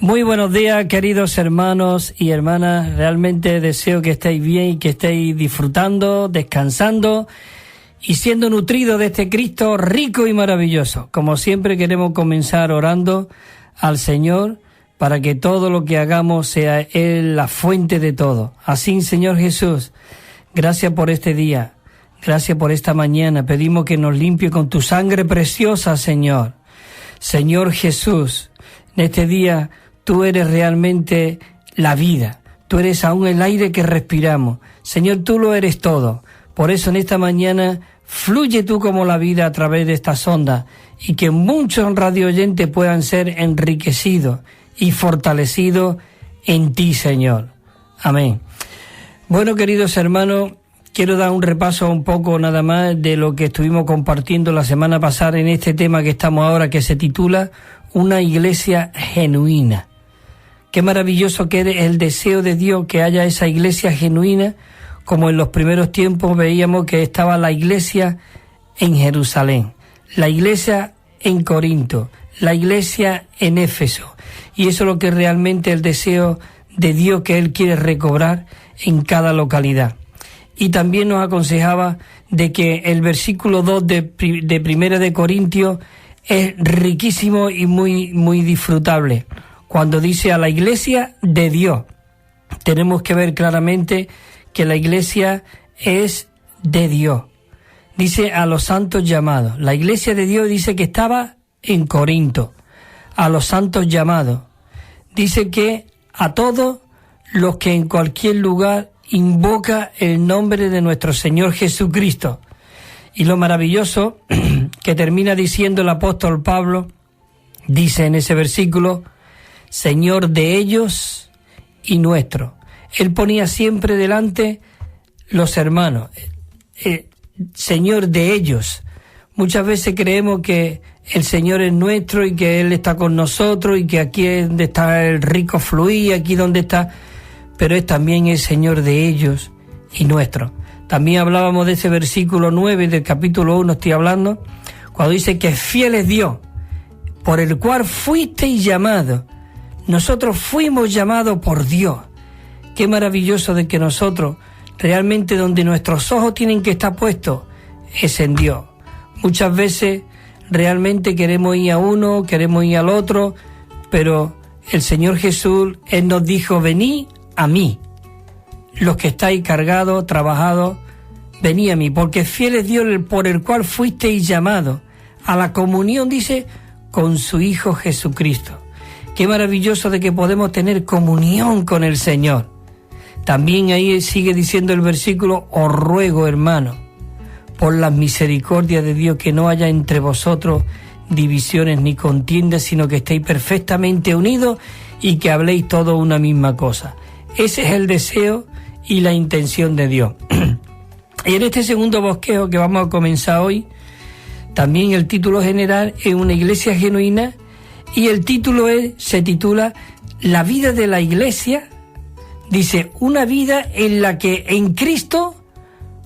Muy buenos días, queridos hermanos y hermanas. Realmente deseo que estéis bien y que estéis disfrutando, descansando y siendo nutridos de este Cristo rico y maravilloso. Como siempre queremos comenzar orando al Señor para que todo lo que hagamos sea Él la fuente de todo. Así, Señor Jesús, gracias por este día, gracias por esta mañana. Pedimos que nos limpie con tu sangre preciosa, Señor. Señor Jesús, en este día tú eres realmente la vida, tú eres aún el aire que respiramos. Señor, tú lo eres todo. Por eso en esta mañana fluye tú como la vida a través de estas ondas y que muchos radioyentes puedan ser enriquecidos y fortalecidos en ti, Señor. Amén. Bueno, queridos hermanos, quiero dar un repaso un poco nada más de lo que estuvimos compartiendo la semana pasada en este tema que estamos ahora, que se titula Una iglesia genuina. Qué maravilloso que es el deseo de Dios que haya esa iglesia genuina, como en los primeros tiempos veíamos que estaba la iglesia en Jerusalén, la iglesia en Corinto, la iglesia en Éfeso. Y eso es lo que realmente el deseo de Dios que Él quiere recobrar en cada localidad. Y también nos aconsejaba de que el versículo 2 de Primera de Corintios es riquísimo y muy disfrutable. Cuando dice a la iglesia de Dios, tenemos que ver claramente que la iglesia es de Dios. Dice a los santos llamados. La iglesia de Dios dice que estaba en Corinto. A los santos llamados. Dice que a todos los que en cualquier lugar invoca el nombre de nuestro Señor Jesucristo. Y lo maravilloso que termina diciendo el apóstol Pablo, dice en ese versículo, Señor de ellos y nuestro. Él ponía siempre delante los hermanos, Señor de ellos. Muchas veces creemos que el Señor es nuestro y que Él está con nosotros y que aquí es donde está el rico fluir, aquí donde está, pero es también el Señor de ellos y nuestro. También hablábamos de ese versículo 9 del capítulo 1, estoy hablando, cuando dice que fiel es Dios, por el cual fuisteis llamados. Nosotros fuimos llamados por Dios. Qué maravilloso de que nosotros, realmente donde nuestros ojos tienen que estar puestos, es en Dios. Muchas veces realmente queremos ir a uno, queremos ir al otro, pero el Señor Jesús, Él nos dijo, venid a mí. Los que estáis cargados, trabajados, venid a mí, porque fiel es Dios por el cual fuisteis llamados a la comunión, dice, con su Hijo Jesucristo. Qué maravilloso de que podemos tener comunión con el Señor. También ahí sigue diciendo el versículo, os ruego, hermano, por la misericordia de Dios, que no haya entre vosotros divisiones ni contiendas, sino que estéis perfectamente unidos y que habléis todos una misma cosa. Ese es el deseo y la intención de Dios. Y en este segundo bosquejo que vamos a comenzar hoy, también el título general es Una iglesia genuina, y el título se titula La vida de la iglesia. Dice, una vida en la que en Cristo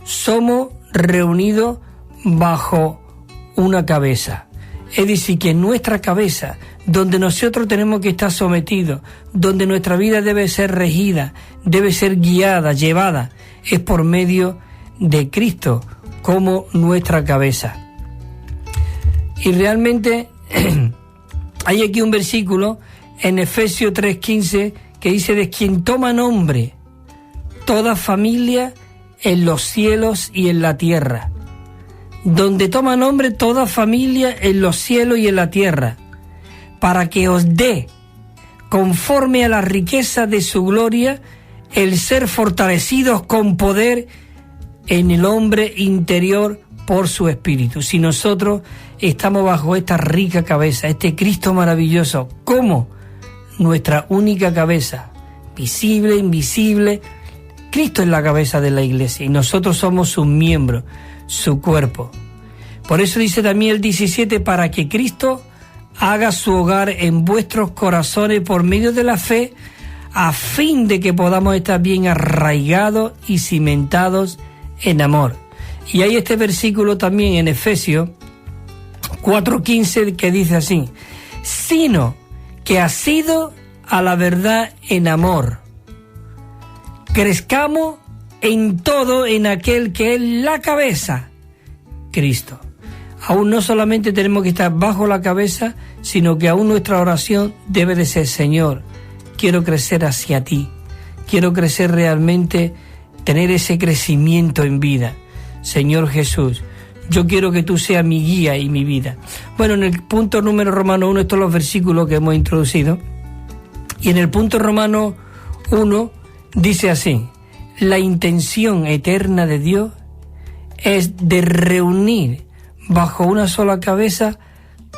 somos reunidos bajo una cabeza. Es decir, que en nuestra cabeza, donde nosotros tenemos que estar sometidos, donde nuestra vida debe ser regida, debe ser guiada, llevada, es por medio de Cristo como nuestra cabeza. Y realmente hay aquí un versículo en Efesios 3:15 que dice, de quien toma nombre toda familia en los cielos y en la tierra. Donde toma nombre toda familia en los cielos y en la tierra, para que os dé, conforme a la riqueza de su gloria, el ser fortalecidos con poder en el hombre interior por su espíritu. Si nosotros estamos bajo esta rica cabeza, este Cristo maravilloso, como nuestra única cabeza, visible, invisible, Cristo es la cabeza de la iglesia y nosotros somos sus miembros, su cuerpo. Por eso dice también el 17, para que Cristo haga su hogar en vuestros corazones por medio de la fe, a fin de que podamos estar bien arraigados y cimentados en amor. Y hay este versículo también en Efesios 4:15 que dice así, sino que ha sido a la verdad en amor. Crezcamos en todo en aquel que es la cabeza, Cristo. Aún no solamente tenemos que estar bajo la cabeza, sino que aún nuestra oración debe de ser: Señor, quiero crecer hacia ti, quiero crecer realmente, tener ese crecimiento en vida. Señor Jesús, yo quiero que tú seas mi guía y mi vida. Bueno, en el punto número Romano 1, estos son los versículos que hemos introducido, y en el punto Romano 1 dice así: la intención eterna de Dios es de reunir bajo una sola cabeza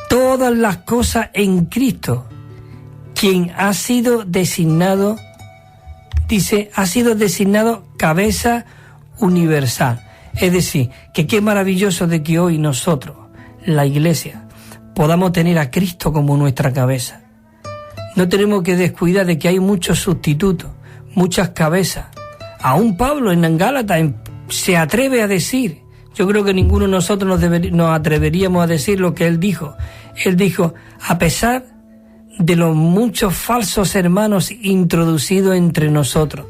todas las cosas en Cristo, quien ha sido designado, dice, ha sido designado cabeza universal. Es decir, que qué maravilloso de que hoy nosotros, la Iglesia, podamos tener a Cristo como nuestra cabeza. No tenemos que descuidar de que hay muchos sustitutos, muchas cabezas. Aún Pablo en Gálatas se atreve a decir, yo creo que ninguno de nosotros nos atreveríamos a decir lo que él dijo. Él dijo: a pesar de los muchos falsos hermanos introducidos entre nosotros,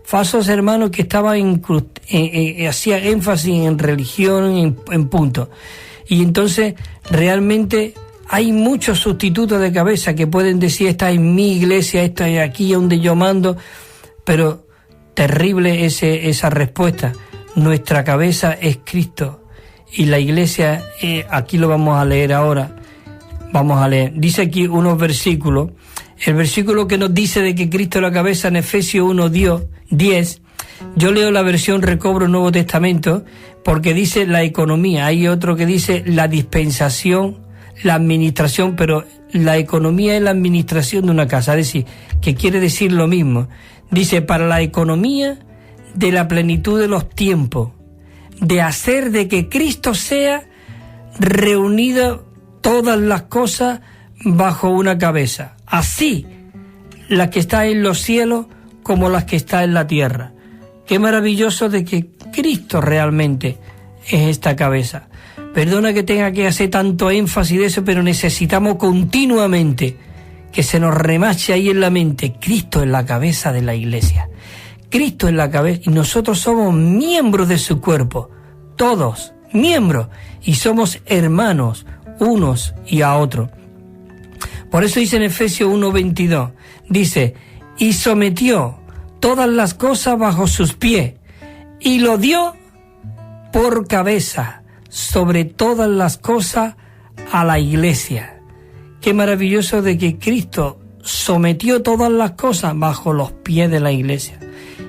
falsos hermanos que estaban hacían énfasis en religión, en punto. Y entonces realmente hay muchos sustitutos de cabeza que pueden decir: esta es mi iglesia, esta es aquí donde yo mando, pero terrible esa respuesta. Nuestra cabeza es Cristo y la iglesia, aquí lo vamos a leer ahora, vamos a leer, dice aquí unos versículos, el versículo que nos dice de que Cristo es la cabeza en Efesios 1:10, yo leo la versión Recobro Nuevo Testamento, porque dice la economía, hay otro que dice la dispensación, la administración, pero la economía es la administración de una casa, es decir, que quiere decir lo mismo. Dice: para la economía de la plenitud de los tiempos, de hacer de que Cristo sea reunido todas las cosas bajo una cabeza, así las que están en los cielos como las que están en la tierra. Qué maravilloso de que Cristo realmente es esta cabeza. Perdona que tenga que hacer tanto énfasis de eso, pero necesitamos continuamente que se nos remache ahí en la mente: Cristo es la cabeza de la iglesia. Cristo es la cabeza y nosotros somos miembros de su cuerpo, todos miembros, y somos hermanos unos y a otros. Por eso dice en Efesios 1:22, dice: y sometió todas las cosas bajo sus pies y lo dio por cabeza sobre todas las cosas a la iglesia. Qué maravilloso de que Cristo sometió todas las cosas bajo los pies de la iglesia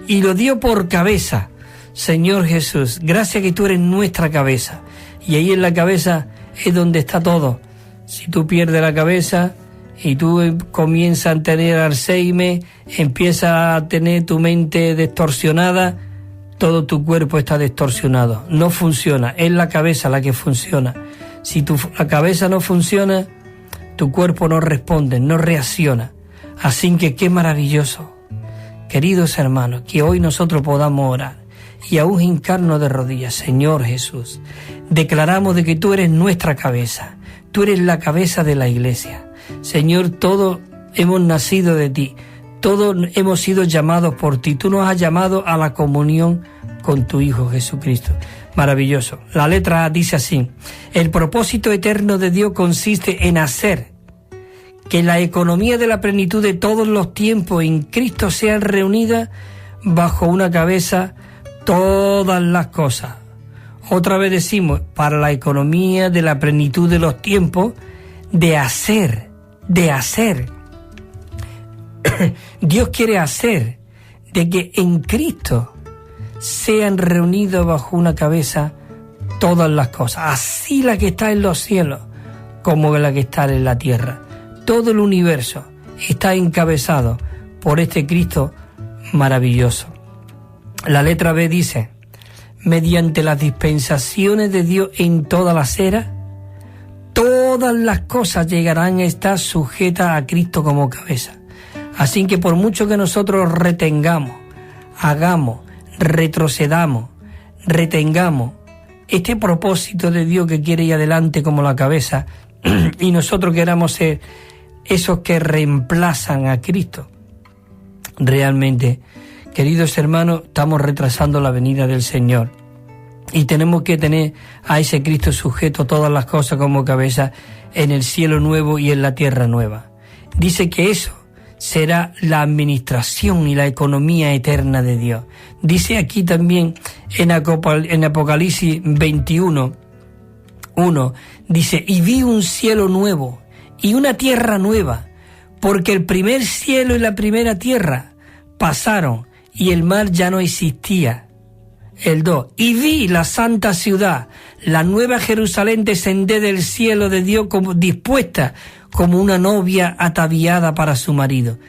y lo dio por cabeza. Señor Jesús, gracias que tú eres nuestra cabeza, y ahí en la cabeza es donde está todo. Si tú pierdes la cabeza y tú comienzas a tener Alzheimer, empiezas a tener tu mente distorsionada, todo tu cuerpo está distorsionado, no funciona, es la cabeza la que funciona. Si la cabeza no funciona, tu cuerpo no responde, no reacciona. Así que qué maravilloso, queridos hermanos, que hoy nosotros podamos orar y aún hincarnos de rodillas. Señor Jesús, declaramos de que tú eres nuestra cabeza, tú eres la cabeza de la iglesia. Señor, todos hemos nacido de ti, todos hemos sido llamados por ti, tú nos has llamado a la comunión con tu Hijo Jesucristo. Maravilloso. La letra A dice así: el propósito eterno de Dios consiste en hacer que la economía de la plenitud de todos los tiempos en Cristo sean reunidas bajo una cabeza todas las cosas. Otra vez decimos: para la economía de la plenitud de los tiempos, de hacer. Dios quiere hacer de que en Cristo sean reunidos bajo una cabeza todas las cosas, así la que está en los cielos como la que está en la tierra. Todo el universo está encabezado por este Cristo maravilloso. La letra B dice: mediante las dispensaciones de Dios en todas las eras, todas las cosas llegarán a estar sujetas a Cristo como cabeza. Así que por mucho que nosotros retengamos, hagamos, retrocedamos, retengamos este propósito de Dios que quiere ir adelante como la cabeza, y nosotros queramos ser esos que reemplazan a Cristo. Realmente, queridos hermanos, estamos retrasando la venida del Señor y tenemos que tener a ese Cristo sujeto todas las cosas como cabeza en el cielo nuevo y en la tierra nueva. Dice que eso será la administración y la economía eterna de Dios. Dice aquí también en Apocalipsis 21:1, dice: y vi un cielo nuevo y una tierra nueva, porque el primer cielo y la primera tierra pasaron y el mar ya no existía. El 2, y vi la santa ciudad, la nueva Jerusalén, descender del cielo de Dios como dispuesta como una novia ataviada para su marido.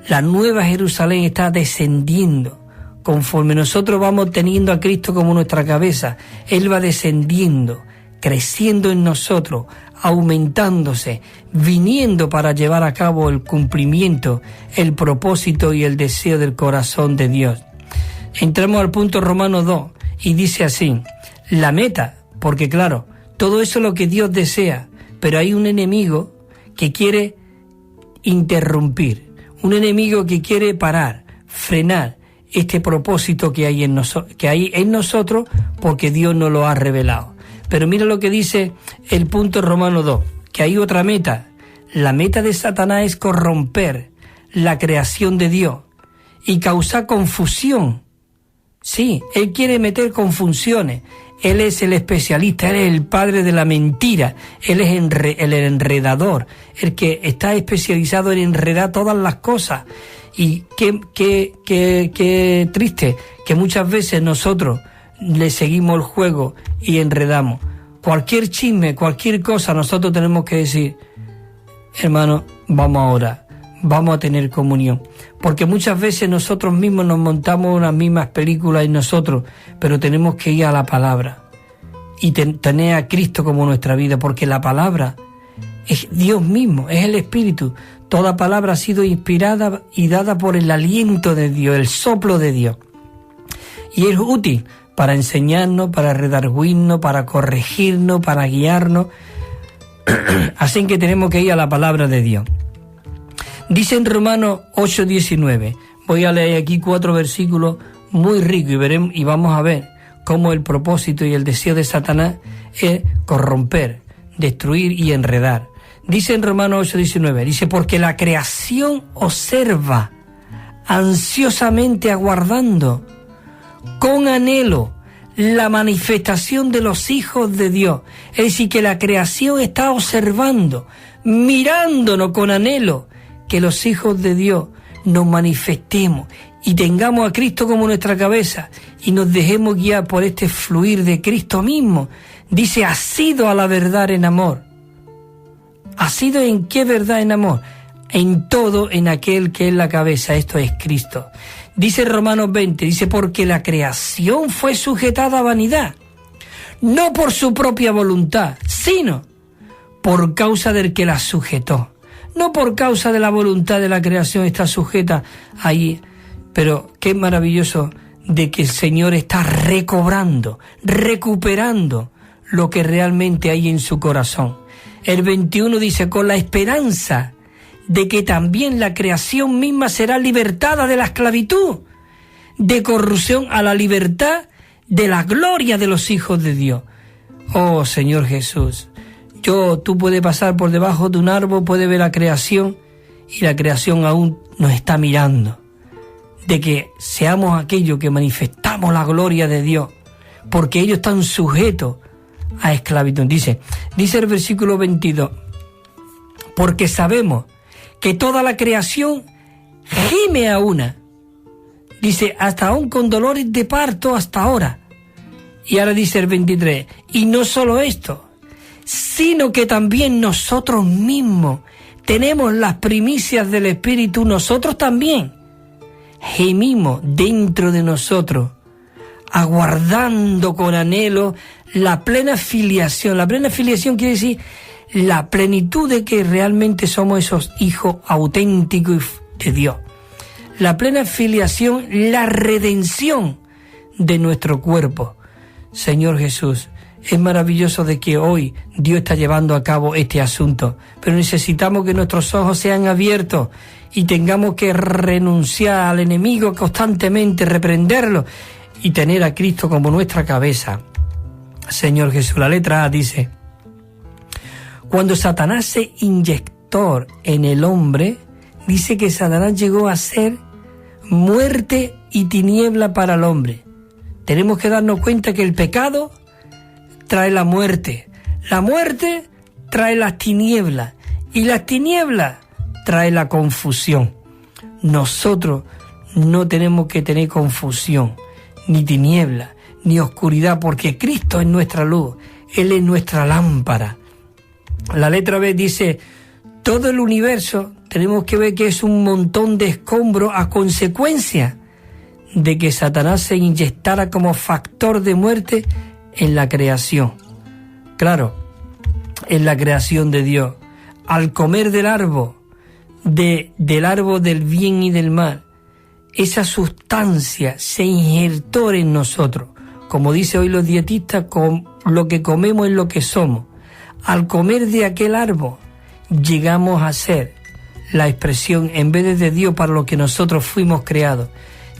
La nueva Jerusalén está descendiendo. Conforme nosotros vamos teniendo a Cristo como nuestra cabeza, Él va descendiendo, creciendo en nosotros, aumentándose, viniendo para llevar a cabo el cumplimiento, el propósito y el deseo del corazón de Dios. Entramos al punto Romanos 2 y dice así: la meta, porque claro, todo eso es lo que Dios desea, pero hay un enemigo que quiere interrumpir, un enemigo que quiere parar, frenar este propósito que hay en nosotros, porque Dios nos lo ha revelado. Pero mira lo que dice el punto Romanos 2, que hay otra meta. La meta de Satanás es corromper la creación de Dios y causar confusión. Sí, él quiere meter confusiones. Él es el especialista, él es el padre de la mentira, él es el enredador, el que está especializado en enredar todas las cosas. Y qué triste que muchas veces nosotros le seguimos el juego y enredamos. Cualquier chisme, cualquier cosa, nosotros tenemos que decir: hermano, vamos a orar, vamos a tener comunión. Porque muchas veces nosotros mismos nos montamos unas mismas películas en nosotros, pero tenemos que ir a la palabra y tener a Cristo como nuestra vida, porque la palabra es Dios mismo, es el Espíritu. Toda palabra ha sido inspirada y dada por el aliento de Dios, el soplo de Dios. Y es útil para enseñarnos, para redarguirnos, para corregirnos, para guiarnos. Así que tenemos que ir a la palabra de Dios. Dice en Romanos 8:19, voy a leer aquí 4 versículos muy ricos y vamos a ver cómo el propósito y el deseo de Satanás es corromper, destruir y enredar. Dice en Romanos 8:19, dice: porque la creación observa, ansiosamente aguardando, con anhelo, la manifestación de los hijos de Dios. Es decir, que la creación está observando, mirándonos con anhelo, que los hijos de Dios nos manifestemos y tengamos a Cristo como nuestra cabeza y nos dejemos guiar por este fluir de Cristo mismo. Dice: asido a la verdad en amor. ¿Asido en qué verdad en amor? En todo, en aquel que es la cabeza, esto es Cristo. Dice Romanos 20, dice: porque la creación fue sujetada a vanidad, no por su propia voluntad, sino por causa del que la sujetó. No por causa de la voluntad de la creación está sujeta ahí, pero qué maravilloso de que el Señor está recobrando, recuperando lo que realmente hay en su corazón. El 21 dice: con la esperanza de que también la creación misma será libertada de la esclavitud, de corrupción a la libertad de la gloria de los hijos de Dios. Oh Señor Jesús, tú puedes pasar por debajo de un árbol, puedes ver la creación y la creación aún nos está mirando. De que seamos aquellos que manifestamos la gloria de Dios, porque ellos están sujetos a esclavitud. Dice el versículo 22, porque sabemos que toda la creación gime a una. Dice, hasta aún con dolores de parto hasta ahora. Y ahora dice el 23, y no solo esto, sino que también nosotros mismos tenemos las primicias del Espíritu, nosotros también gemimos dentro de nosotros, aguardando con anhelo la plena filiación. La plena filiación quiere decir la plenitud de que realmente somos esos hijos auténticos de Dios. La plena filiación, la redención de nuestro cuerpo. Señor Jesús, Es maravilloso de que hoy Dios está llevando a cabo este asunto, pero necesitamos que nuestros ojos sean abiertos y tengamos que renunciar al enemigo constantemente, reprenderlo y tener a Cristo como nuestra cabeza. Señor Jesús, la letra A dice: cuando Satanás se inyectó en el hombre, dice que Satanás llegó a ser muerte y tiniebla para el hombre. Tenemos que darnos cuenta que el pecado trae la muerte trae las tinieblas y las tinieblas trae la confusión. Nosotros no tenemos que tener confusión, ni tiniebla, ni oscuridad, porque Cristo es nuestra luz, Él es nuestra lámpara. La letra B dice: todo el universo tenemos que ver que es un montón de escombros a consecuencia de que Satanás se inyectara como factor de muerte en la creación. Claro, en la creación de Dios. Al comer del árbol del bien y del mal, esa sustancia se injertó en nosotros. Como dice hoy los dietistas, con lo que comemos es lo que somos. Al comer de aquel árbol, llegamos a ser la expresión, en vez de Dios para lo que nosotros fuimos creados,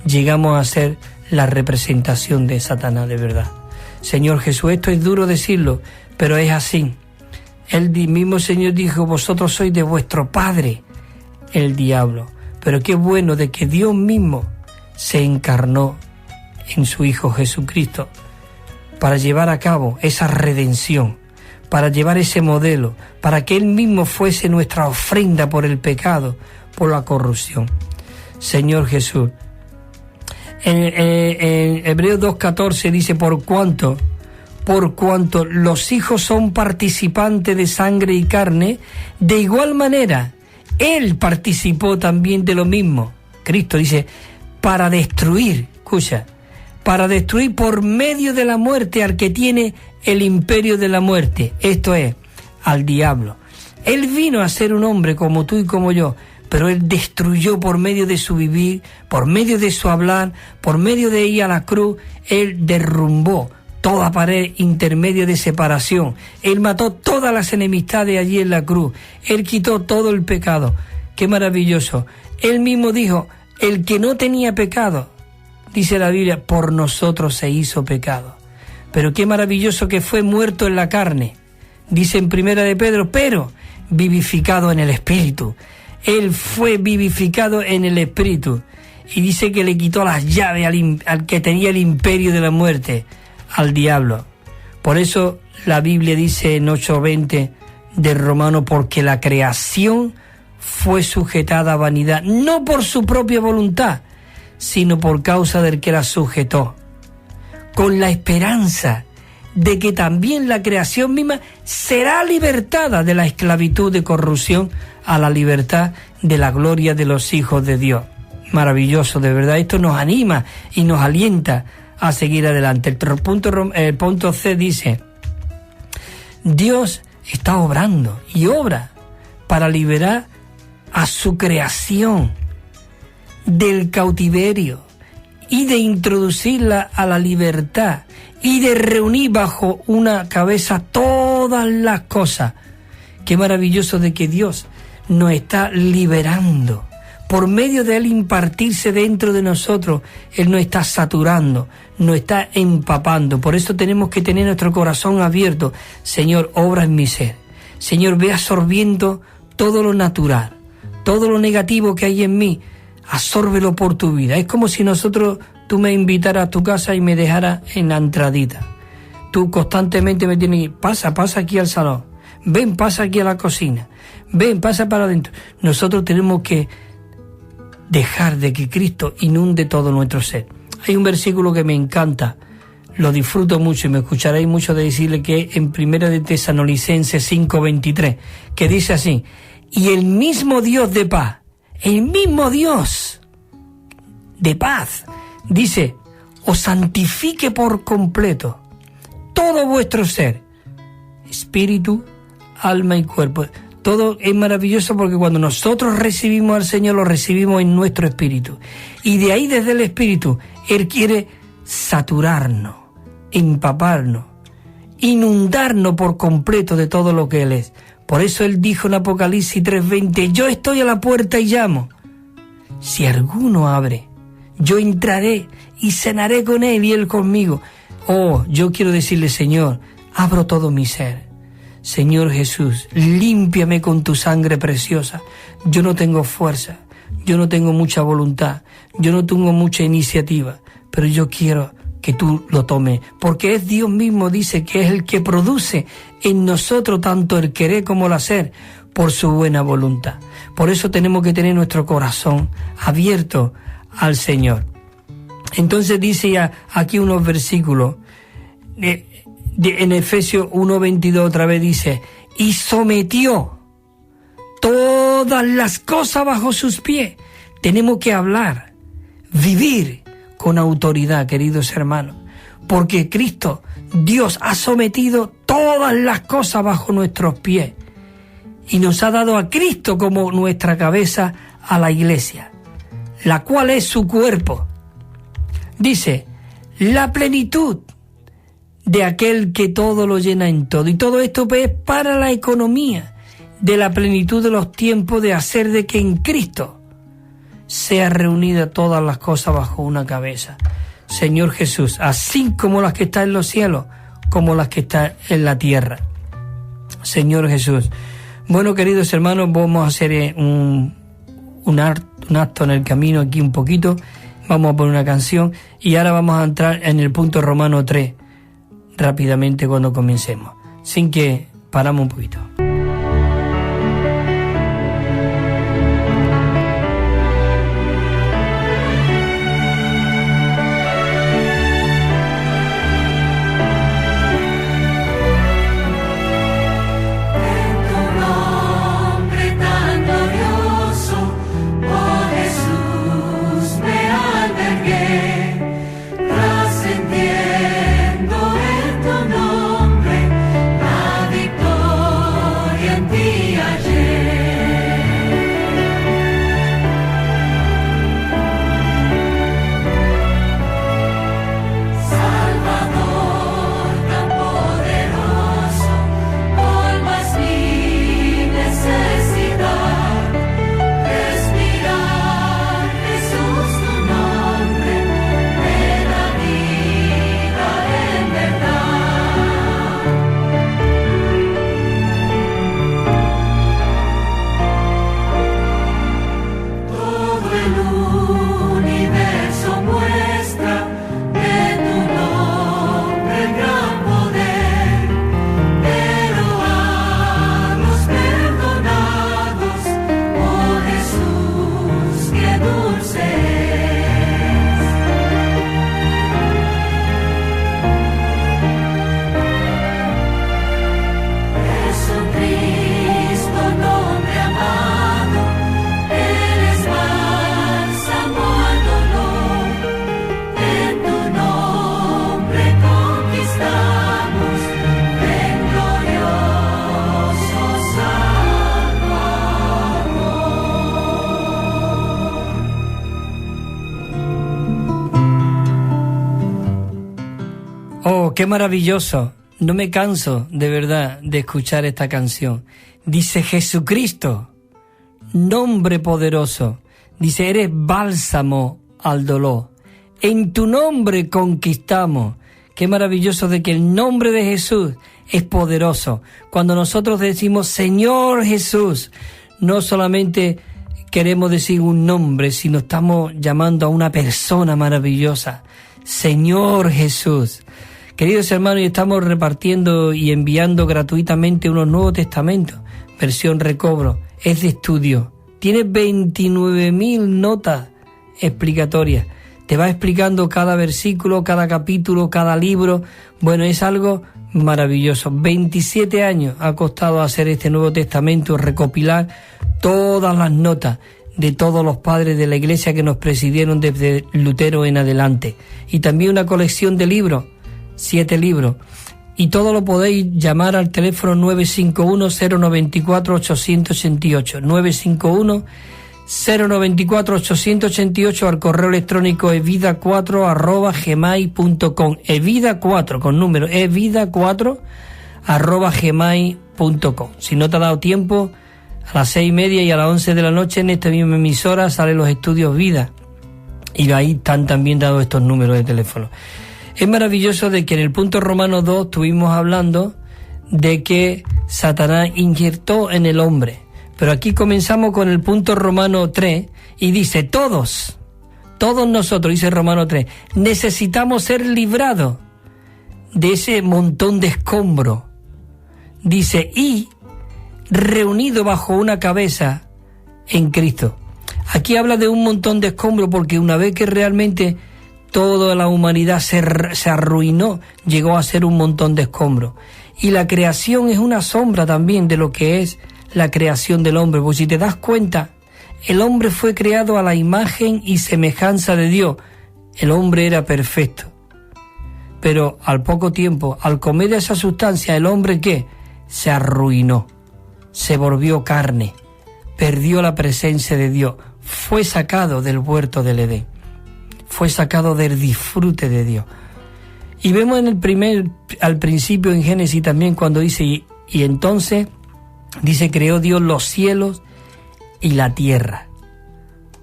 llegamos a ser la representación de Satanás de verdad. Señor Jesús, esto es duro decirlo, pero es así. El mismo Señor dijo: vosotros sois de vuestro padre, el diablo. Pero qué bueno de que Dios mismo se encarnó en su Hijo Jesucristo para llevar a cabo esa redención, para llevar ese modelo, para que Él mismo fuese nuestra ofrenda por el pecado, por la corrupción. Señor Jesús, en Hebreos 2:14 dice: por cuanto los hijos son participantes de sangre y carne, de igual manera Él participó también de lo mismo. Cristo dice: para destruir, escucha, para destruir por medio de la muerte al que tiene el imperio de la muerte, esto es, al diablo. Él vino a ser un hombre como tú y como yo, pero Él destruyó por medio de su vivir, por medio de su hablar, por medio de ir a la cruz. Él derrumbó toda pared intermedia de separación. Él mató todas las enemistades allí en la cruz. Él quitó todo el pecado. ¡Qué maravilloso! Él mismo dijo: el que no tenía pecado, dice la Biblia, por nosotros se hizo pecado. Pero qué maravilloso que fue muerto en la carne, dice en Primera de Pedro, pero vivificado en el Espíritu. Él fue vivificado en el Espíritu. Y dice que le quitó las llaves al que tenía el imperio de la muerte, al diablo. Por eso la Biblia dice en 8:20 de Romanos: porque la creación fue sujetada a vanidad, no por su propia voluntad, sino por causa del que la sujetó, con la esperanza de que también la creación misma será libertada de la esclavitud de corrupción a la libertad de la gloria de los hijos de Dios. Maravilloso, de verdad. Esto nos anima y nos alienta a seguir adelante. El punto C dice: Dios está obrando y obra para liberar a su creación del cautiverio y de introducirla a la libertad y de reunir bajo una cabeza todas las cosas. Qué maravilloso de que Dios nos está liberando. Por medio de Él impartirse dentro de nosotros, Él nos está saturando, nos está empapando. Por eso tenemos que tener nuestro corazón abierto. Señor, obra en mi ser. Señor, ve absorbiendo todo lo natural, todo lo negativo que hay en mí, absórbelo por tu vida. Es como si tú me invitaras a tu casa y me dejaras en la entradita. Tú constantemente me tienes que pasa aquí al salón, ven, pasa aquí a la cocina, ven, pasa para adentro. Nosotros tenemos que dejar de que Cristo inunde todo nuestro ser. Hay un versículo que me encanta, lo disfruto mucho y me escucharéis mucho de decirle, que en Primera de Tesalonicenses 5:23, que dice así: y el mismo Dios de paz, el mismo Dios de paz, dice, os santifique por completo todo vuestro ser, espíritu, alma y cuerpo. Todo es maravilloso porque cuando nosotros recibimos al Señor, lo recibimos en nuestro espíritu. Y de ahí, desde el espíritu, Él quiere saturarnos, empaparnos inundarnos por completo de todo lo que Él es. Por eso Él dijo en Apocalipsis 3:20, yo estoy a la puerta y llamo. Si alguno abre, yo entraré y cenaré con Él y Él conmigo. Oh, yo quiero decirle, Señor, abro todo mi ser. Señor Jesús, límpiame con tu sangre preciosa. Yo no tengo fuerza, yo no tengo mucha voluntad, yo no tengo mucha iniciativa, pero yo quiero que tú lo tomes, porque es Dios mismo, dice, que es el que produce en nosotros tanto el querer como el hacer por su buena voluntad. Por eso tenemos que tener nuestro corazón abierto al Señor. Entonces dice ya aquí unos versículos, en Efesios 1:22 otra vez dice, y sometió todas las cosas bajo sus pies. Tenemos que hablar, vivir con autoridad, queridos hermanos, porque Cristo, Dios, ha sometido todas las cosas bajo nuestros pies y nos ha dado a Cristo como nuestra cabeza a la iglesia, la cual es su cuerpo. Dice, la plenitud de aquel que todo lo llena en todo. Y todo esto es para la economía de la plenitud de los tiempos, de hacer de que en Cristo sea reunida todas las cosas bajo una cabeza. Señor Jesús, así como las que están en los cielos, como las que están en la tierra. Señor Jesús. Bueno, queridos hermanos, vamos a hacer un acto en el camino aquí un poquito. Vamos a poner una canción y ahora vamos a entrar en el punto Romano 3 rápidamente cuando comencemos, sin que paramos un poquito. Qué maravilloso. No me canso de verdad de escuchar esta canción. Dice Jesucristo, nombre poderoso. Dice, eres bálsamo al dolor. En tu nombre conquistamos. Qué maravilloso de que el nombre de Jesús es poderoso. Cuando nosotros decimos Señor Jesús, no solamente queremos decir un nombre, sino estamos llamando a una persona maravillosa. Señor Jesús. Queridos hermanos, estamos repartiendo y enviando gratuitamente unos Nuevos Testamentos, versión recobro, es de estudio. Tiene 29.000 notas explicatorias. Te va explicando cada versículo, cada capítulo, cada libro. Bueno, es algo maravilloso. 27 años ha costado hacer este Nuevo Testamento, recopilar todas las notas de todos los padres de la Iglesia que nos presidieron desde Lutero en adelante. Y también una colección de libros. 7 libros, y todo lo podéis llamar al teléfono 951-094-888, 094-888 al correo electrónico evida4@gmail.com. Evida4 con número, evida4@gmail.com. Si no te ha dado tiempo, a las 6:30 y a las 11 de la noche en esta misma emisora salen los estudios Vida. Y ahí están también dados estos números de teléfono. Es maravilloso de que en el punto Romano 2 estuvimos hablando de que Satanás inyectó en el hombre. Pero aquí comenzamos con el punto Romano 3 y dice, todos nosotros, dice Romano 3, necesitamos ser librados de ese montón de escombros. Dice, y reunido bajo una cabeza en Cristo. Aquí habla de un montón de escombros porque una vez que realmente toda la humanidad se arruinó, llegó a ser un montón de escombros. Y la creación es una sombra también de lo que es la creación del hombre. Porque si te das cuenta, el hombre fue creado a la imagen y semejanza de Dios. El hombre era perfecto. Pero al poco tiempo, al comer esa sustancia, ¿el hombre qué? Se arruinó, se volvió carne, perdió la presencia de Dios, fue sacado del huerto del Edén, fue sacado del disfrute de Dios. Y vemos al principio en Génesis también cuando dice, y entonces, dice, creó Dios los cielos y la tierra.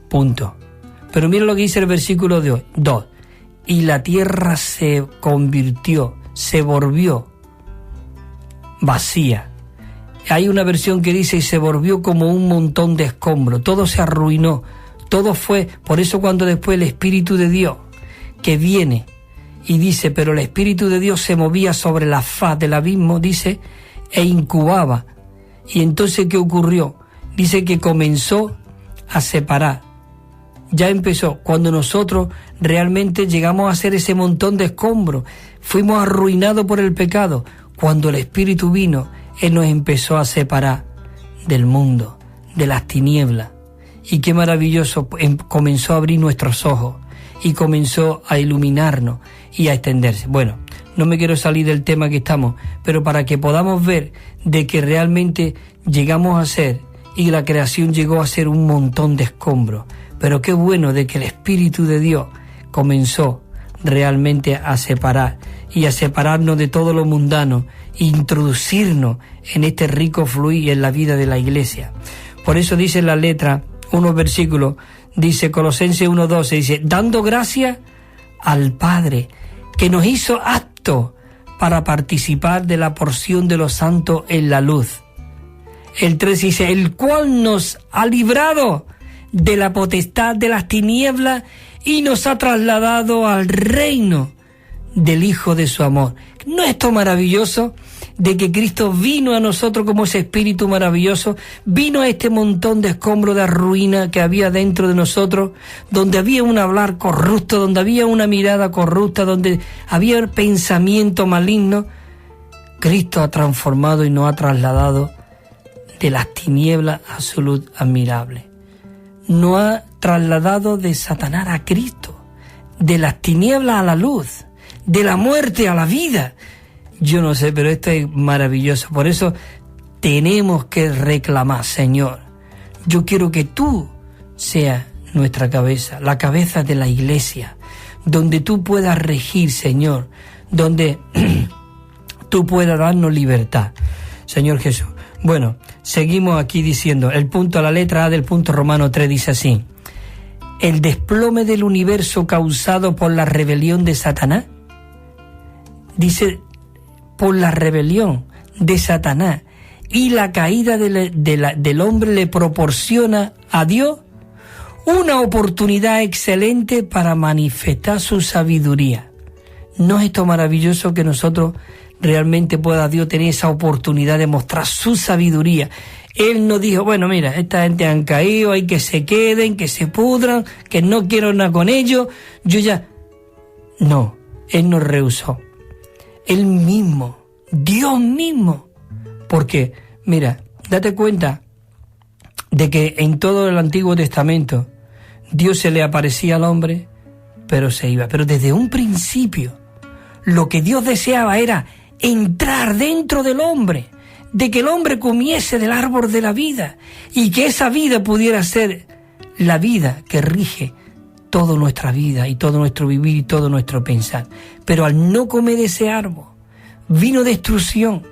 Punto. Pero mira lo que dice el versículo 2. Y la tierra se convirtió, se volvió vacía. Hay una versión que dice, y se volvió como un montón de escombros. Todo se arruinó. Todo fue, por eso cuando después el Espíritu de Dios, que viene y dice, pero el Espíritu de Dios se movía sobre la faz del abismo, dice, e incubaba. Y entonces, ¿qué ocurrió? Dice que comenzó a separar. Ya empezó. Cuando nosotros realmente llegamos a ser ese montón de escombros, fuimos arruinados por el pecado. Cuando el Espíritu vino, Él nos empezó a separar del mundo, de las tinieblas. Y qué maravilloso, comenzó a abrir nuestros ojos y comenzó a iluminarnos y a extenderse. Bueno, no me quiero salir del tema que estamos, pero para que podamos ver de que realmente llegamos a ser y la creación llegó a ser un montón de escombros. Pero qué bueno de que el Espíritu de Dios comenzó realmente a separar y a separarnos de todo lo mundano e introducirnos en este rico fluir en la vida de la iglesia. Por eso dice la letra, unos versículos, dice Colosenses 1:12, dice, dando gracias al Padre que nos hizo aptos para participar de la porción de los santos en la luz. El 3 dice, el cual nos ha librado de la potestad de las tinieblas y nos ha trasladado al reino del Hijo de su amor. ¿No es esto maravilloso? De que Cristo vino a nosotros como ese Espíritu maravilloso, vino a este montón de escombros de ruina que había dentro de nosotros, donde había un hablar corrupto, donde había una mirada corrupta, donde había pensamiento maligno. Cristo ha transformado y nos ha trasladado de las tinieblas a su luz admirable. Nos ha trasladado de Satanás a Cristo, de las tinieblas a la luz, de la muerte a la vida. Yo no sé, pero esto es maravilloso. Por eso tenemos que reclamar, Señor, yo quiero que tú seas nuestra cabeza, la cabeza de la iglesia, donde tú puedas regir, Señor, donde tú puedas darnos libertad, Señor Jesús. Bueno, seguimos aquí diciendo, el punto, la letra A del punto Romano 3 dice así, el desplome del universo causado por la rebelión de Satanás, dice, por la rebelión de Satanás y la caída del hombre le proporciona a Dios una oportunidad excelente para manifestar su sabiduría. ¿No es esto maravilloso que nosotros realmente pueda Dios tener esa oportunidad de mostrar su sabiduría? Él no dijo, bueno, mira, esta gente han caído, hay que se queden, que se pudran, que no quiero nada con ellos, yo ya... No, Él nos rehusó. Él mismo, Dios mismo. Porque, mira, date cuenta de que en todo el Antiguo Testamento Dios se le aparecía al hombre, pero se iba. Pero desde un principio, lo que Dios deseaba era entrar dentro del hombre, de que el hombre comiese del árbol de la vida y que esa vida pudiera ser la vida que rige toda nuestra vida y todo nuestro vivir y todo nuestro pensar. Pero al no comer ese árbol, vino destrucción,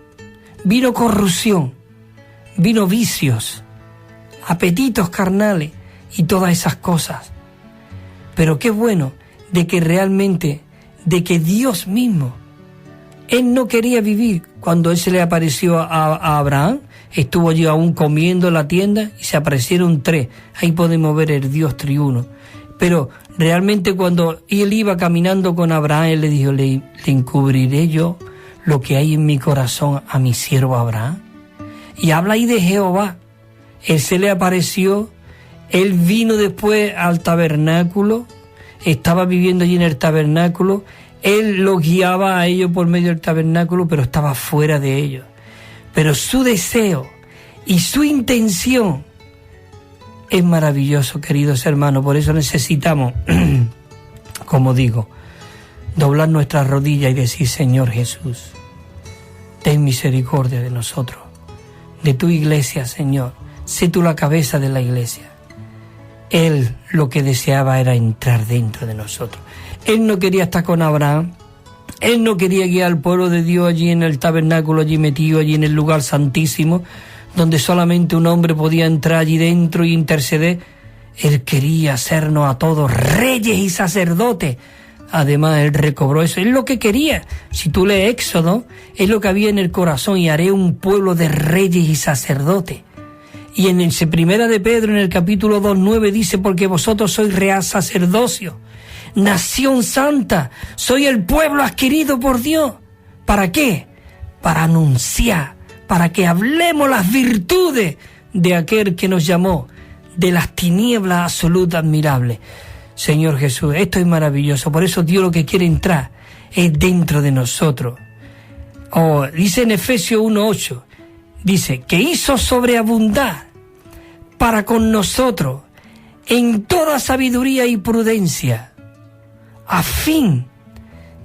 vino corrupción, vino vicios, apetitos carnales y todas esas cosas. Pero qué bueno de que realmente, de que Dios mismo, Él no quería vivir. Cuando Él se le apareció a Abraham, estuvo allí aún comiendo en la tienda y se aparecieron 3. Ahí podemos ver el Dios triuno. Pero realmente cuando Él iba caminando con Abraham, Él le dijo, le encubriré yo lo que hay en mi corazón a mi siervo Abraham. Y habla ahí de Jehová. Él se le apareció, Él vino después al tabernáculo, estaba viviendo allí en el tabernáculo, Él los guiaba a ellos por medio del tabernáculo, pero estaba fuera de ellos. Pero su deseo y su intención es maravilloso, queridos hermanos. Por eso necesitamos, como digo, doblar nuestras rodillas y decir, Señor Jesús, ten misericordia de nosotros, de tu iglesia, Señor. Sé tú la cabeza de la iglesia. Él lo que deseaba era entrar dentro de nosotros. Él no quería estar con Abraham. Él no quería guiar al pueblo de Dios allí en el tabernáculo, allí metido, allí en el lugar santísimo, donde solamente un hombre podía entrar allí dentro y interceder. Él quería hacernos a todos reyes y sacerdotes. Además, Él recobró eso. Es lo que quería. Si tú lees Éxodo, es lo que había en el corazón. Y haré un pueblo de reyes y sacerdotes. Y en el Primera de Pedro, en el capítulo 2:9, dice, porque vosotros sois real sacerdocio, nación santa, soy el pueblo adquirido por Dios. ¿Para qué? Para anunciar, para que hablemos las virtudes de aquel que nos llamó de las tinieblas absolutas admirables. Señor Jesús, esto es maravilloso. Por eso Dios lo que quiere entrar es dentro de nosotros. Dice en Efesios 1:8, dice que hizo sobreabundar para con nosotros en toda sabiduría y prudencia, a fin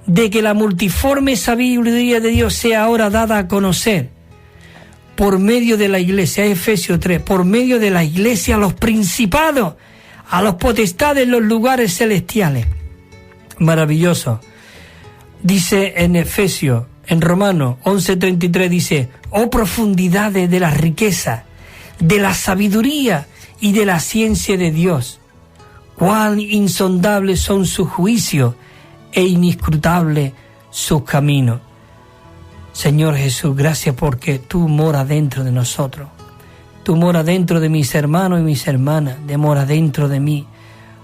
de que la multiforme sabiduría de Dios sea ahora dada a conocer por medio de la iglesia. Efesios 3, por medio de la iglesia a los principados, a los potestades en los lugares celestiales. Maravilloso. Dice en Efesios, en Romanos 11:33, dice, oh profundidades de la riqueza, de la sabiduría y de la ciencia de Dios, cuán insondables son sus juicios e inescrutables sus caminos. Señor Jesús, gracias porque tú moras dentro de nosotros. Tú moras dentro de mis hermanos y mis hermanas, moras dentro de mí.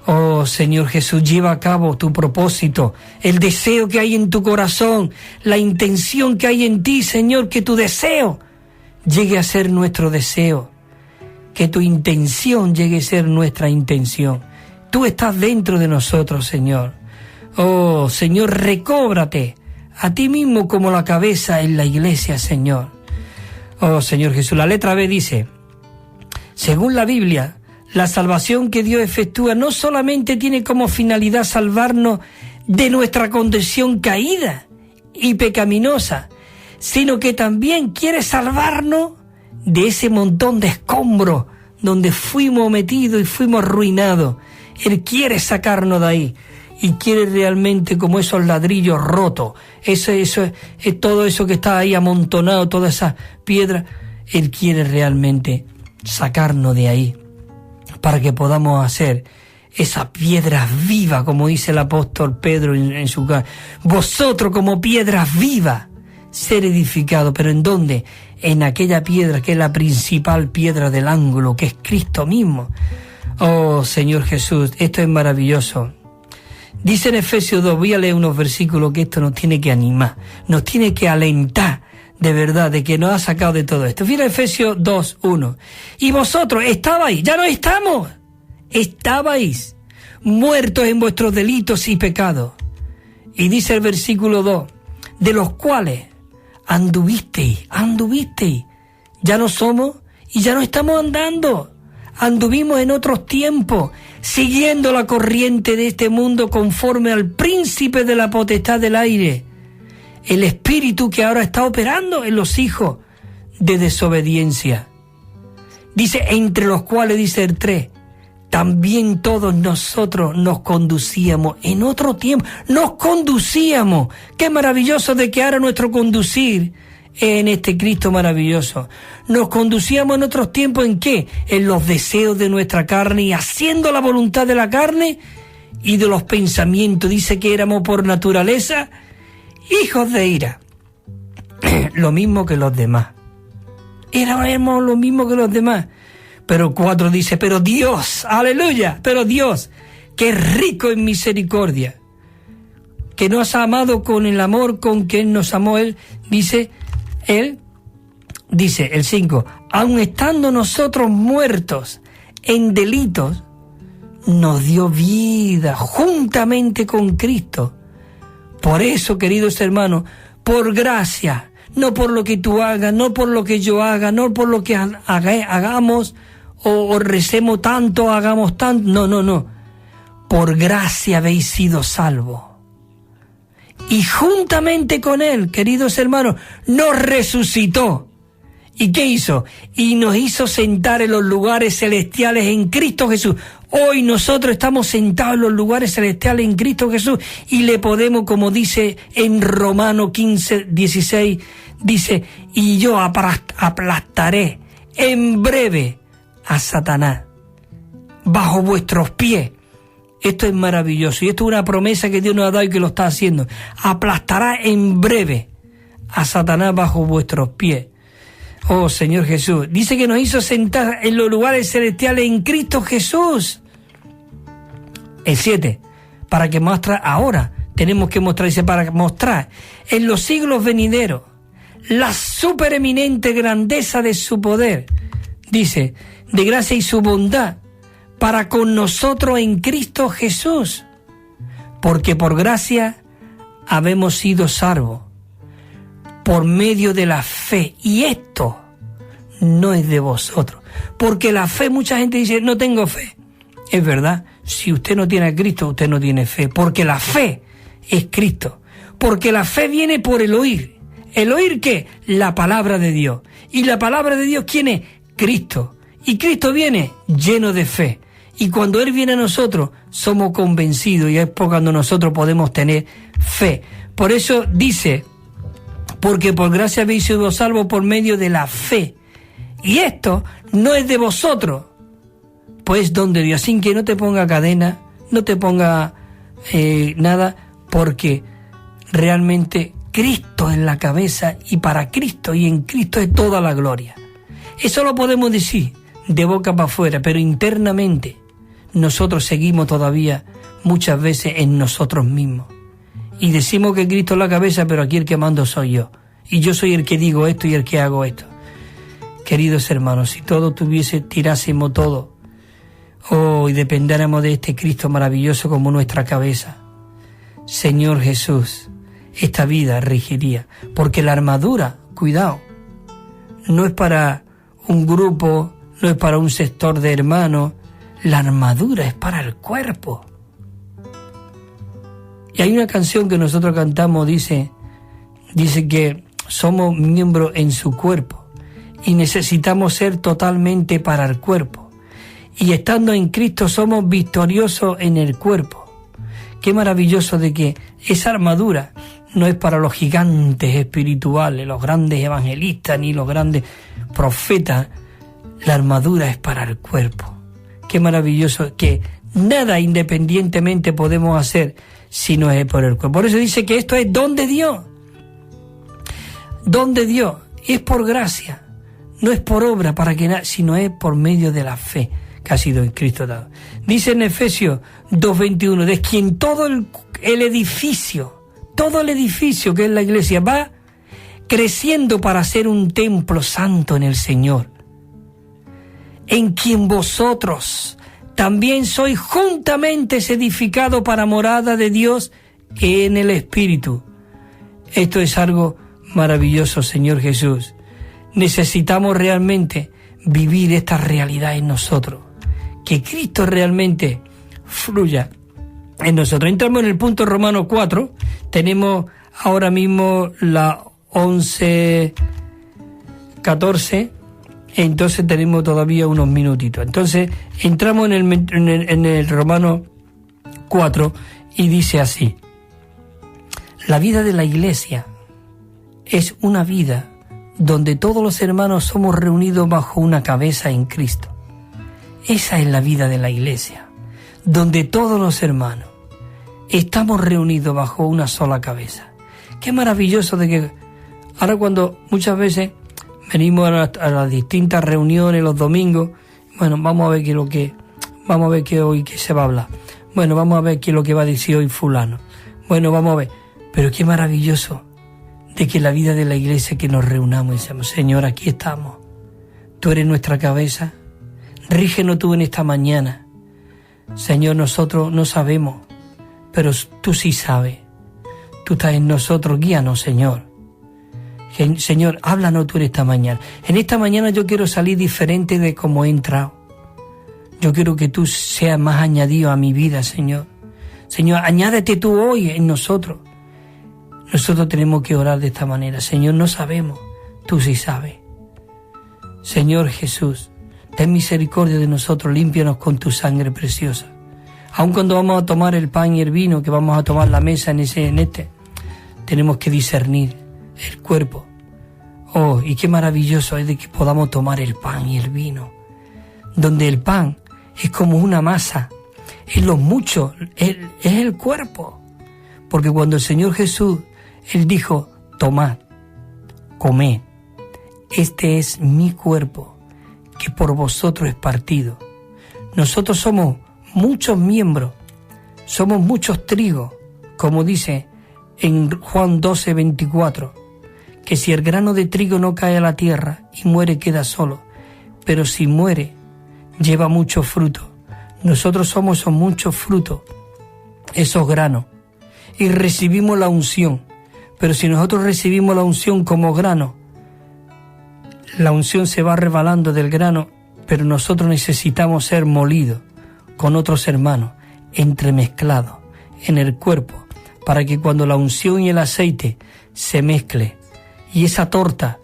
Oh Señor Jesús, lleva a cabo tu propósito, el deseo que hay en tu corazón, la intención que hay en ti, Señor, que tu deseo llegue a ser nuestro deseo, que tu intención llegue a ser nuestra intención. Tú estás dentro de nosotros, Señor. Oh Señor, recóbrate a ti mismo como la cabeza en la iglesia, Señor. Oh Señor Jesús, la letra B dice, según la Biblia, la salvación que Dios efectúa no solamente tiene como finalidad salvarnos de nuestra condición caída y pecaminosa, sino que también quiere salvarnos de ese montón de escombros donde fuimos metidos y fuimos arruinados. Él quiere sacarnos de ahí y quiere realmente, como esos ladrillos rotos, todo eso que está ahí amontonado, todas esas piedras, Él quiere realmente sacarnos de ahí, para que podamos hacer esas piedras vivas, como dice el apóstol Pedro en su carta. Vosotros como piedras vivas, ser edificados. ¿Pero en dónde? En aquella piedra que es la principal piedra del ángulo, que es Cristo mismo. Oh Señor Jesús, esto es maravilloso. Dice en Efesios 2, voy a leer unos versículos que esto nos tiene que animar, nos tiene que alentar, de verdad, de que nos ha sacado de todo esto. Mira Efesios 2:1. Y vosotros estabais, ya no estamos, estabais muertos en vuestros delitos y pecados. Y dice el versículo 2, de los cuales anduvisteis, ya no somos y ya no estamos andando. Anduvimos en otros tiempos, siguiendo la corriente de este mundo conforme al príncipe de la potestad del aire, el espíritu que ahora está operando en los hijos de desobediencia. Dice, entre los cuales, dice el 3, también todos nosotros nos conducíamos en otro tiempo. Nos conducíamos. Qué maravilloso de que ahora nuestro conducir en este Cristo maravilloso. Nos conducíamos en otros tiempos, ¿en qué? En los deseos de nuestra carne y haciendo la voluntad de la carne y de los pensamientos. Dice que éramos por naturaleza hijos de ira. Lo mismo que los demás. Éramos lo mismo que los demás. Pero 4 dice, pero Dios, aleluya, pero Dios, que es rico en misericordia, que nos ha amado con el amor con que Él nos amó. Él dice el 5, aun estando nosotros muertos en delitos, nos dio vida juntamente con Cristo. Por eso, queridos hermanos, por gracia, no por lo que tú hagas, no por lo que yo haga, no por lo que hagamos o recemos tanto, hagamos tanto, no. Por gracia habéis sido salvos. Y juntamente con Él, queridos hermanos, nos resucitó. ¿Y qué hizo? Y nos hizo sentar en los lugares celestiales en Cristo Jesús. Hoy nosotros estamos sentados en los lugares celestiales en Cristo Jesús y le podemos, como dice en Romanos 15:16, dice, y yo aplastaré en breve a Satanás bajo vuestros pies. Esto es maravilloso y esto es una promesa que Dios nos ha dado y que lo está haciendo. Aplastará en breve a Satanás bajo vuestros pies. Oh Señor Jesús, dice que nos hizo sentar en los lugares celestiales en Cristo Jesús. El 7, para que muestre ahora, tenemos que mostrar, dice, para mostrar en los siglos venideros la supereminente grandeza de su poder, dice, de gracia y su bondad, para con nosotros en Cristo Jesús, porque por gracia habemos sido salvos, por medio de la fe, y esto no es de vosotros, porque la fe, mucha gente dice, no tengo fe. Es verdad, si usted no tiene a Cristo, usted no tiene fe, porque la fe es Cristo, porque la fe viene por el oír. ¿El oír qué? La palabra de Dios. ¿Y la palabra de Dios quién es? Cristo. Y Cristo viene lleno de fe. Y cuando Él viene a nosotros, somos convencidos, y es por cuando nosotros podemos tener fe. Por eso dice, porque por gracia habéis sido salvos por medio de la fe. Y esto no es de vosotros, pues don de Dios. Sin que no te ponga cadena, no te ponga nada, porque realmente Cristo es la cabeza y para Cristo y en Cristo es toda la gloria. Eso lo podemos decir de boca para afuera, pero internamente nosotros seguimos todavía muchas veces en nosotros mismos. Y decimos que Cristo es la cabeza, pero aquí el que mando soy yo. Y yo soy el que digo esto y el que hago esto. Queridos hermanos, si todos tirásemos todo, y dependiéramos de este Cristo maravilloso como nuestra cabeza, Señor Jesús, esta vida regiría. Porque la armadura, cuidado, no es para un grupo, no es para un sector de hermanos, la armadura es para el cuerpo. Y hay una canción que nosotros cantamos, dice que somos miembros en su cuerpo y necesitamos ser totalmente para el cuerpo. Y estando en Cristo somos victoriosos en el cuerpo. Qué maravilloso de que esa armadura no es para los gigantes espirituales, los grandes evangelistas ni los grandes profetas. La armadura es para el cuerpo. Qué maravilloso que nada independientemente podemos hacer si no es por el cuerpo. Por eso dice que esto es don de Dios. Don de Dios. Es por gracia. No es por obra para que nada, sino es por medio de la fe que ha sido en Cristo dado. Dice en Efesios 2:21, de quien todo el edificio que es la iglesia va creciendo para ser un templo santo en el Señor, en quien vosotros también sois juntamente edificados para morada de Dios en el Espíritu. Esto es algo maravilloso, Señor Jesús. Necesitamos realmente vivir esta realidad en nosotros, que Cristo realmente fluya en nosotros. Entramos en el punto Romanos 4, tenemos ahora mismo la 11:14, Entonces tenemos todavía unos minutitos. Entonces entramos en el Romanos 4 y dice así: la vida de la iglesia es una vida donde todos los hermanos somos reunidos bajo una cabeza en Cristo. Esa es la vida de la iglesia, donde todos los hermanos estamos reunidos bajo una sola cabeza. Qué maravilloso de que ahora, cuando muchas veces venimos a las distintas reuniones los domingos, bueno, vamos a ver qué hoy que se va a hablar. Bueno, vamos a ver qué es lo que va a decir hoy fulano. Bueno, vamos a ver. Pero qué maravilloso de que la vida de la iglesia, que nos reunamos y decimos: Señor, aquí estamos. Tú eres nuestra cabeza. Rígenos tú en esta mañana. Señor, nosotros no sabemos, pero tú sí sabes. Tú estás en nosotros, guíanos, Señor. Señor, háblanos tú en esta mañana. En esta mañana yo quiero salir diferente de como he entrado. Yo quiero que tú seas más añadido a mi vida, Señor. Señor, añádete tú hoy en nosotros. Nosotros tenemos que orar de esta manera. Señor, no sabemos, tú sí sabes. Señor Jesús, ten misericordia de nosotros, límpianos con tu sangre preciosa. Aun cuando vamos a tomar el pan y el vino, que vamos a tomar la mesa en este, tenemos que discernir el cuerpo. Oh, y qué maravilloso es de que podamos tomar el pan y el vino, donde el pan es como una masa, es lo mucho, es el cuerpo. Porque cuando el Señor Jesús, Él dijo: tomad, comed, este es mi cuerpo, que por vosotros es partido. Nosotros somos muchos miembros, somos muchos trigos, como dice en Juan 12:24, que si el grano de trigo no cae a la tierra y muere, queda solo, pero si muere, lleva mucho fruto. Nosotros somos esos muchos frutos, esos granos, y recibimos la unción. Pero si nosotros recibimos la unción como grano, la unción se va rebalando del grano, pero nosotros necesitamos ser molidos con otros hermanos, entremezclados en el cuerpo, para que cuando la unción y el aceite se mezcle, y esa torta,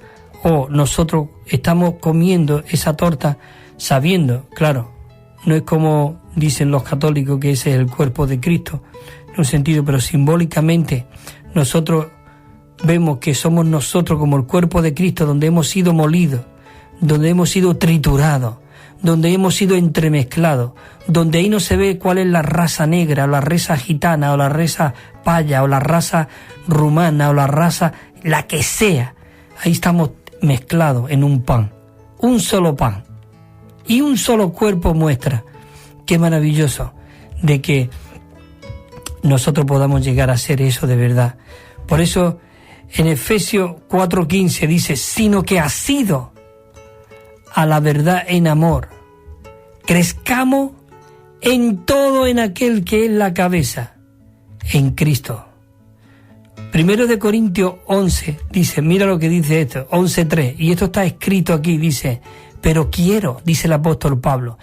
nosotros estamos comiendo esa torta sabiendo, claro, no es como dicen los católicos que ese es el cuerpo de Cristo, en un sentido, pero simbólicamente nosotros vemos que somos nosotros como el cuerpo de Cristo, donde hemos sido molidos, donde hemos sido triturados, donde hemos sido entremezclados, donde ahí no se ve cuál es la raza negra, o la raza gitana, o la raza paya, o la raza rumana, o la raza, la que sea. Ahí estamos mezclados en un pan, un solo pan, y un solo cuerpo muestra. Qué maravilloso de que nosotros podamos llegar a ser eso de verdad. Por eso en Efesios 4:15 dice: sino que ha sido a la verdad en amor, crezcamos en todo en aquel que es la cabeza, en Cristo. 1 Corintios 11 dice, mira lo que dice esto, 11:3, y esto está escrito aquí, dice: pero quiero, dice el apóstol Pablo,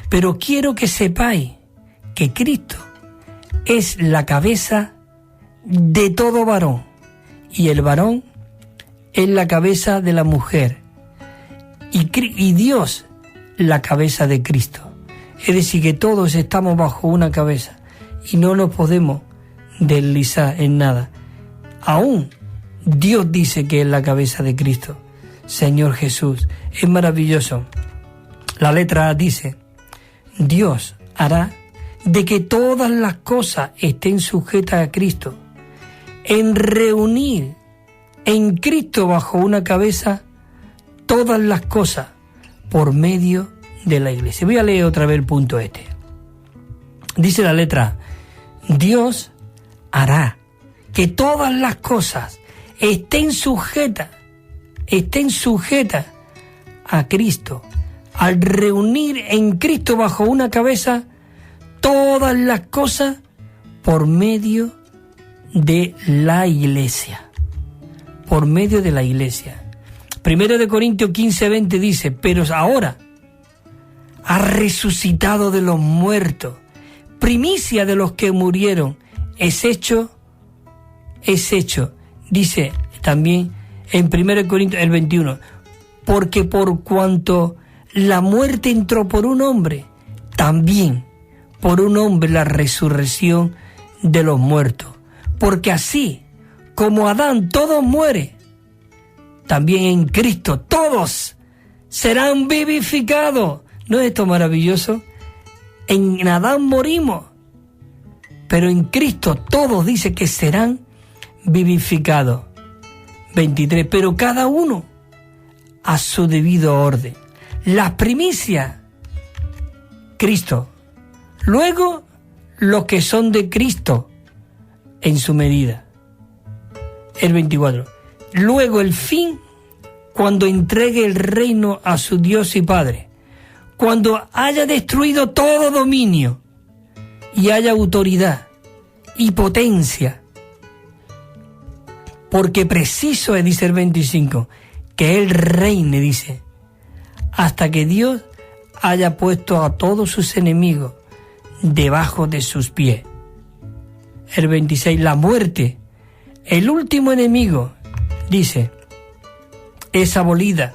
pero quiero que sepáis que Cristo es la cabeza de todo varón, y el varón es la cabeza de la mujer, y Dios la cabeza de Cristo. Es decir, que todos estamos bajo una cabeza y no nos podemos deslizar en nada. Aún Dios dice que es la cabeza de Cristo, Señor Jesús. Es maravilloso. La letra A dice: Dios hará de que todas las cosas estén sujetas a Cristo. En reunir en Cristo bajo una cabeza todas las cosas por medio de la iglesia. Voy a leer otra vez el punto este. Dice la letra A: Dios hará que todas las cosas estén sujetas a Cristo. Al reunir en Cristo bajo una cabeza todas las cosas por medio de la iglesia. Por medio de la iglesia. 1 Corintios 15:20 dice: pero ahora ha resucitado de los muertos, primicia de los que murieron, es hecho, dice también en 1 Corintios el 21, porque por cuanto la muerte entró por un hombre, también por un hombre la resurrección de los muertos. Porque así como Adán todos mueren, también en Cristo todos serán vivificados. ¿No es esto maravilloso? En Adán morimos, pero en Cristo todos dice que serán vivificados. 23. Pero cada uno a su debido orden. Las primicias, Cristo. Luego, los que son de Cristo en su medida. El 24. Luego el fin, cuando entregue el reino a su Dios y Padre. Cuando haya destruido todo dominio y haya autoridad y potencia. Porque preciso es, dice el 25, que Él reine, dice, hasta que Dios haya puesto a todos sus enemigos debajo de sus pies. El 26, la muerte, el último enemigo, dice, es abolida.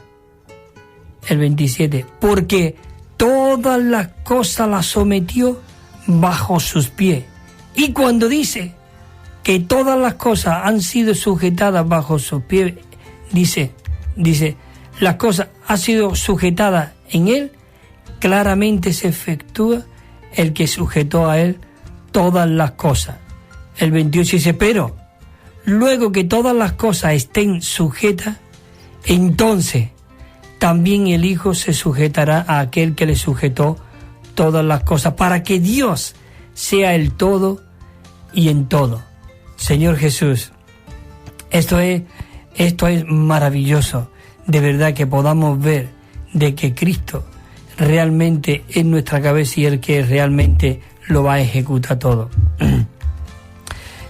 El 27, porque todas las cosas las sometió bajo sus pies. Y cuando dice que todas las cosas han sido sujetadas bajo sus pies, dice, las cosas han sido sujetadas en Él, claramente se efectúa el que sujetó a Él todas las cosas. El 28 dice, pero luego que todas las cosas estén sujetas, entonces también el Hijo se sujetará a aquel que le sujetó todas las cosas, para que Dios sea el todo y en todo. Señor Jesús, esto es maravilloso, de verdad, que podamos ver de que Cristo realmente es nuestra cabeza y el que realmente lo va a ejecutar todo.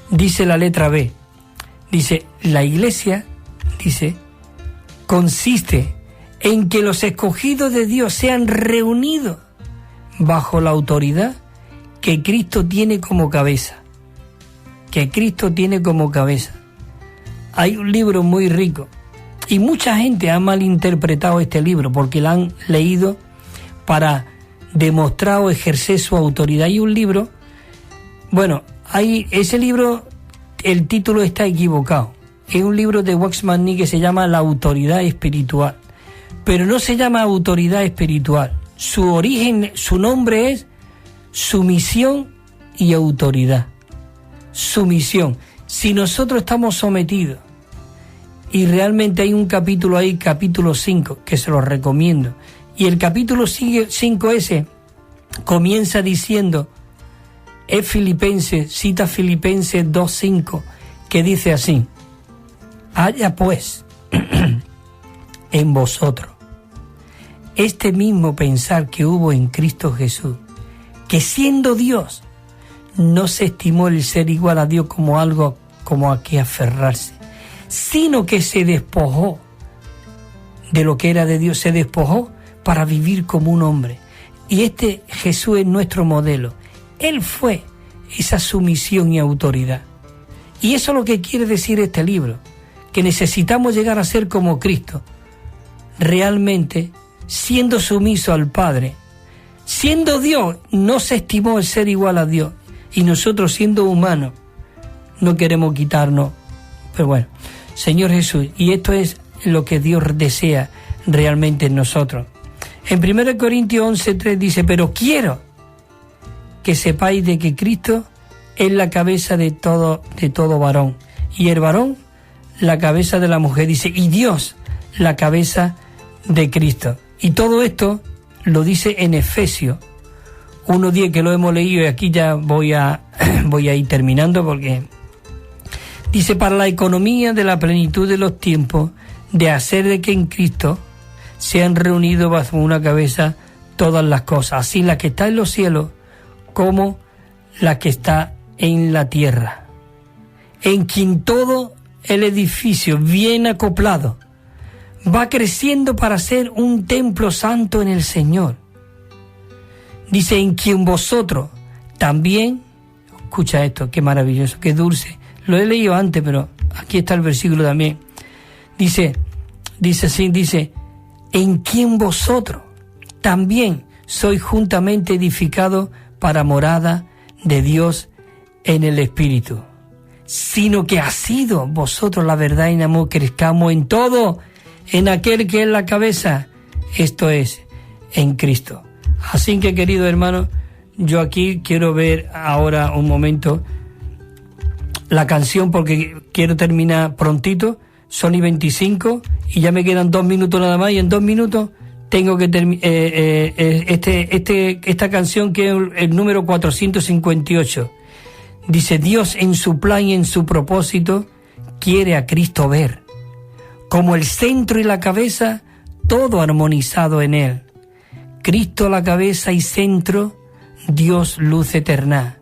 Dice la letra B, dice, la iglesia, dice, consiste en que los escogidos de Dios sean reunidos bajo la autoridad que Cristo tiene como cabeza. Que Cristo tiene como cabeza. Hay un libro muy rico y mucha gente ha malinterpretado este libro porque lo han leído para demostrar o ejercer su autoridad. Hay un libro, bueno, ese libro, el título está equivocado. Es un libro de Waxman Nee que se llama La autoridad espiritual. Pero no se llama autoridad espiritual. Su origen, su nombre es sumisión y autoridad. Sumisión. Si nosotros estamos sometidos, y realmente hay un capítulo ahí, capítulo 5, que se lo recomiendo, y el capítulo 5 ese comienza diciendo, es Filipenses, cita Filipenses 2:5, que dice así, haya pues en vosotros este mismo pensar que hubo en Cristo Jesús, que siendo Dios, no se estimó el ser igual a Dios como algo como a que aferrarse, sino que se despojó de lo que era de Dios, se despojó para vivir como un hombre. Y este Jesús es nuestro modelo. Él fue esa sumisión y autoridad. Y eso es lo que quiere decir este libro, que necesitamos llegar a ser como Cristo, realmente siendo sumiso al Padre. Siendo Dios, no se estimó el ser igual a Dios. Y nosotros, siendo humanos, no queremos quitarnos. Pero bueno, Señor Jesús, y esto es lo que Dios desea realmente en nosotros. En 1 Corintios 11:3 dice, pero quiero que sepáis de que Cristo es la cabeza de todo varón. Y el varón, la cabeza de la mujer. Dice, y Dios, la cabeza de Cristo. Y todo esto lo dice en Efesios 1:10, que lo hemos leído, y aquí ya voy a ir terminando, porque dice, para la economía de la plenitud de los tiempos, de hacer de que en Cristo sean reunidos bajo una cabeza todas las cosas, así la que está en los cielos como la que está en la tierra, en quien todo el edificio bien acoplado va creciendo para ser un templo santo en el Señor. Dice, en quien vosotros también, escucha esto, qué maravilloso, qué dulce, lo he leído antes, pero aquí está el versículo también. Dice así, dice, en quien vosotros también sois juntamente edificados para morada de Dios en el Espíritu, sino que ha sido vosotros la verdad en amor, crezcamos en todo, en aquel que es la cabeza, esto es, en Cristo. Así que, querido hermano, yo aquí quiero ver ahora un momento la canción, porque quiero terminar prontito, son y 25, y ya me quedan 2 minutos nada más, y en 2 minutos tengo que terminar esta canción, que es el número 458. Dice: Dios en su plan y en su propósito quiere a Cristo ver, como el centro y la cabeza, todo armonizado en él. Cristo la cabeza y centro, Dios luz eterna.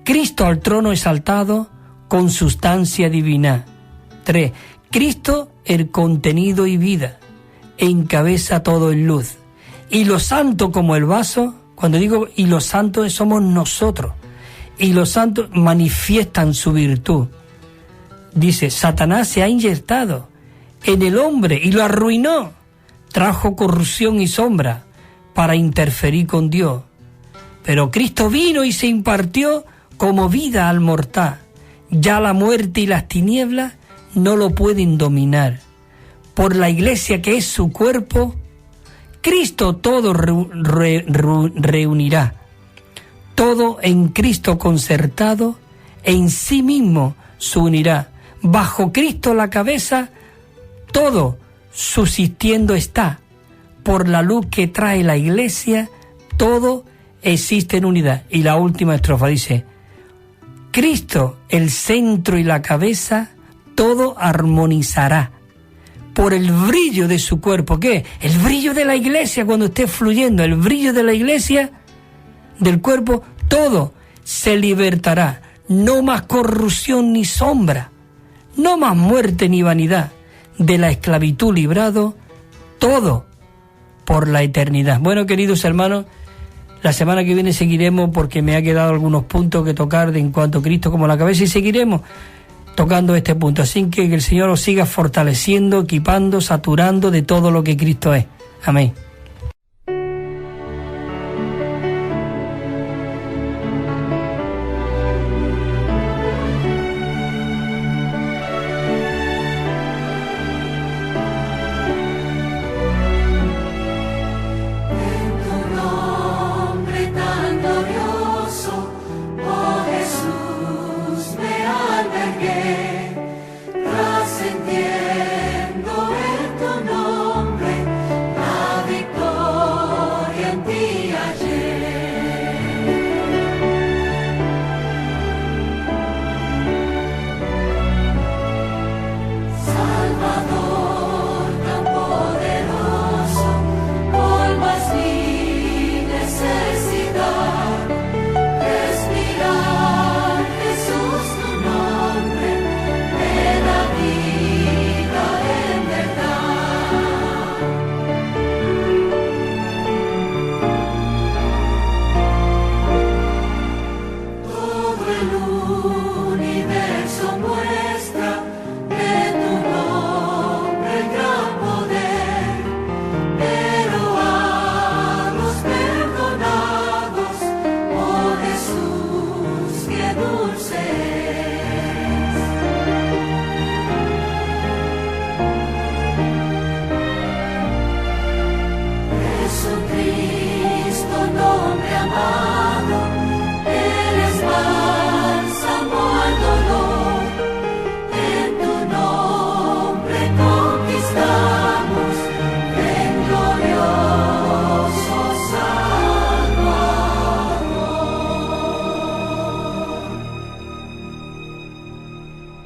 Cristo al trono exaltado, con sustancia divina. 3. Cristo el contenido y vida, encabeza todo en luz. Y los santos como el vaso, cuando digo y los santos somos nosotros, y los santos manifiestan su virtud. Dice: Satanás se ha inyectado en el hombre y lo arruinó, trajo corrupción y sombra para interferir con Dios. Pero Cristo vino y se impartió como vida al mortal. Ya la muerte y las tinieblas no lo pueden dominar. Por la iglesia que es su cuerpo, Cristo todo reunirá. Todo en Cristo concertado, en sí mismo se unirá. Bajo Cristo la cabeza, todo subsistiendo está. Por la luz que trae la iglesia, todo existe en unidad. Y la última estrofa dice: Cristo, el centro y la cabeza, todo armonizará. Por el brillo de su cuerpo. ¿Qué? El brillo de la iglesia, cuando esté fluyendo, el brillo de la iglesia, del cuerpo, todo se libertará. No más corrupción ni sombra, no más muerte ni vanidad. De la esclavitud librado, todo por la eternidad. Bueno, queridos hermanos, la semana que viene seguiremos, porque me ha quedado algunos puntos que tocar de en cuanto a Cristo como la cabeza, y seguiremos tocando este punto. Así que el Señor os siga fortaleciendo, equipando, saturando de todo lo que Cristo es. Amén. Jesucristo, nombre amado.